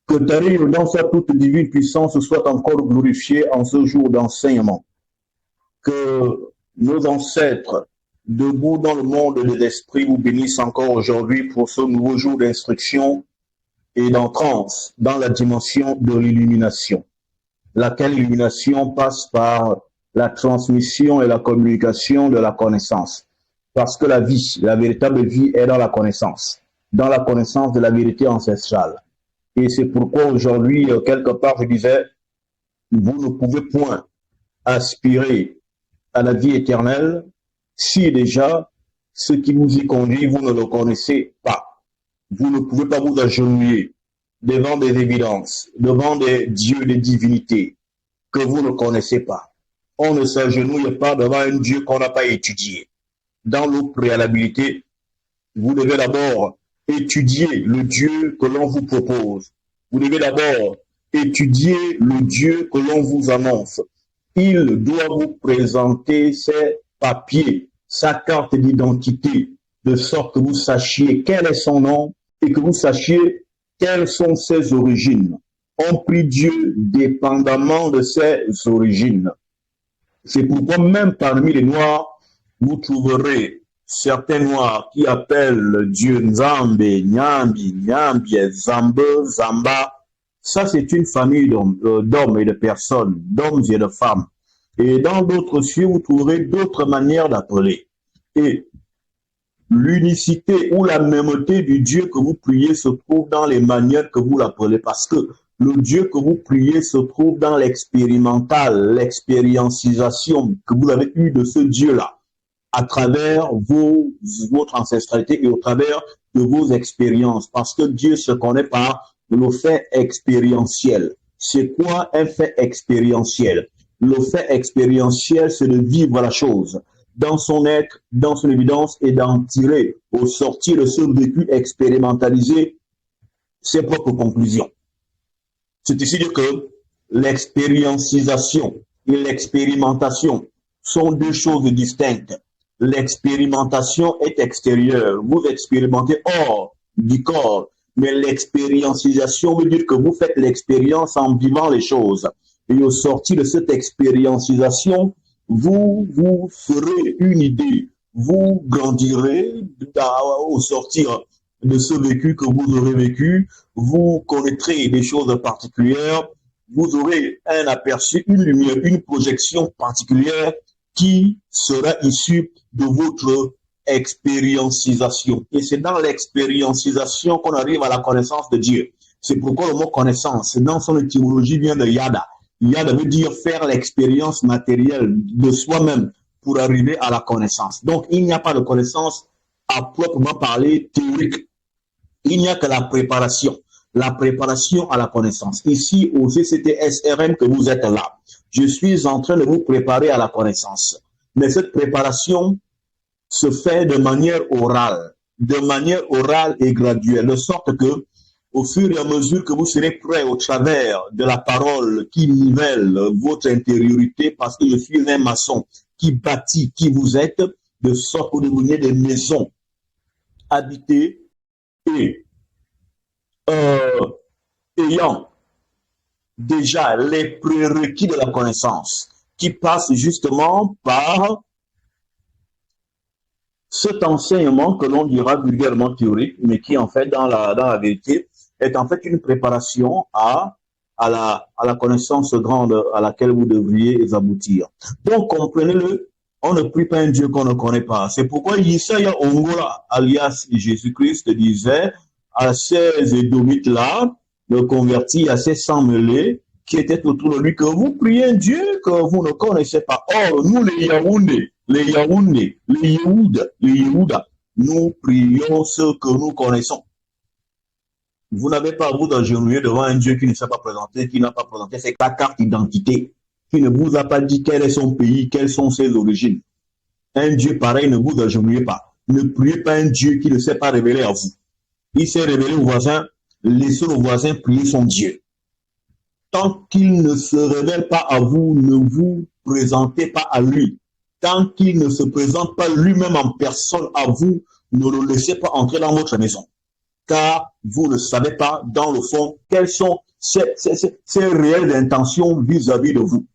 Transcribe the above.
Que ta règne dans sa toute divine puissance soit encore glorifiée en ce jour d'enseignement. Que nos ancêtres, debout dans le monde des esprits, vous bénissent encore aujourd'hui pour ce nouveau jour d'instruction et d'entrance dans la dimension de l'illumination, laquelle illumination passe par la transmission et la communication de la connaissance. Parce que la vie, la véritable vie est dans la connaissance de la vérité ancestrale. Et c'est pourquoi aujourd'hui, quelque part, je disais, vous ne pouvez point aspirer à la vie éternelle si déjà ce qui vous y conduit, vous ne le connaissez pas. Vous ne pouvez pas vous agenouiller devant des évidences, devant des dieux, des divinités que vous ne connaissez pas. On ne s'agenouille pas devant un Dieu qu'on n'a pas étudié. Dans l'autre préalabilité, vous devez d'abord étudier le Dieu que l'on vous propose. Vous devez d'abord étudier le Dieu que l'on vous annonce. Il doit vous présenter ses papiers, sa carte d'identité, de sorte que vous sachiez quel est son nom et que vous sachiez quelles sont ses origines. On prie Dieu dépendamment de ses origines. C'est pourquoi même parmi les Noirs, vous trouverez certains Noirs qui appellent Dieu Nzambe, Nyambi, Nyambi, Zambe, Zamba. Ça, c'est une famille d'hommes et de personnes, d'hommes et de femmes. Et dans d'autres cieux, vous trouverez d'autres manières d'appeler. Et l'unicité ou la mêmeté du Dieu que vous priez se trouve dans les manières que vous l'appelez, parce que le Dieu que vous priez se trouve dans l'expérimental, l'expériencisation que vous avez eue de ce Dieu-là, à travers votre ancestralité et au travers de vos expériences, parce que Dieu se connaît par le fait expérientiel. C'est quoi un fait expérientiel? Le fait expérientiel, c'est de vivre la chose dans son être, dans son évidence et d'en tirer, au sortir de ce vécu expérimentalisé, ses propres conclusions. C'est ici dire que l'expériencisation et l'expérimentation sont deux choses distinctes. L'expérimentation est extérieure. Vous expérimentez hors du corps, mais l'expériencisation veut dire que vous faites l'expérience en vivant les choses. Et au sortir de cette expériencisation, vous vous ferez une idée, vous grandirez au sortir de ce vécu que vous aurez vécu, vous connaîtrez des choses particulières, vous aurez un aperçu, une lumière, une projection particulière qui sera issue de votre expériencisation. Et c'est dans l'expériencisation qu'on arrive à la connaissance de Dieu. C'est pourquoi le mot connaissance, dans son étymologie, vient de yada. Yada veut dire faire l'expérience matérielle de soi-même pour arriver à la connaissance. Donc, il n'y a pas de connaissance à proprement parler théorique. Il n'y a que la préparation à la connaissance. Ici, au CCTSRM que vous êtes là, je suis en train de vous préparer à la connaissance. Mais cette préparation se fait de manière orale et graduelle, de sorte que, au fur et à mesure que vous serez prêt au travers de la parole qui nivelle votre intériorité, parce que je suis un maçon qui bâtit qui vous êtes, de sorte que vous deveniez des maisons habitées et ayant déjà les prérequis de la connaissance, qui passent justement par cet enseignement que l'on dira vulgairement théorique, mais qui en fait dans la vérité est en fait une préparation à la connaissance grande à laquelle vous devriez aboutir. Donc comprenez-le, on ne prie pas un Dieu qu'on ne connaît pas. C'est pourquoi Yesaya Ongola, alias Jésus-Christ, disait à ces édomites-là, de convertis, à ces sans-mêlés qui étaient autour de lui, que vous priez un Dieu que vous ne connaissez pas. Or, nous les Yaoundés, les Yehuda, nous prions ce que nous connaissons. Vous n'avez pas à vous agenouiller devant un Dieu qui ne s'est pas présenté, qui n'a pas présenté sa carte d'identité, qui ne vous a pas dit quel est son pays, quelles sont ses origines. Un Dieu pareil, ne vous agenouillez pas. Ne priez pas un Dieu qui ne s'est pas révélé à vous. Il s'est révélé aux voisins, laissez le voisin prier son Dieu. Tant qu'il ne se révèle pas à vous, ne vous présentez pas à lui. Tant qu'il ne se présente pas lui-même en personne à vous, ne le laissez pas entrer dans votre maison. car vous ne savez pas, dans le fond, quelles sont ses réelles intentions vis-à-vis de vous.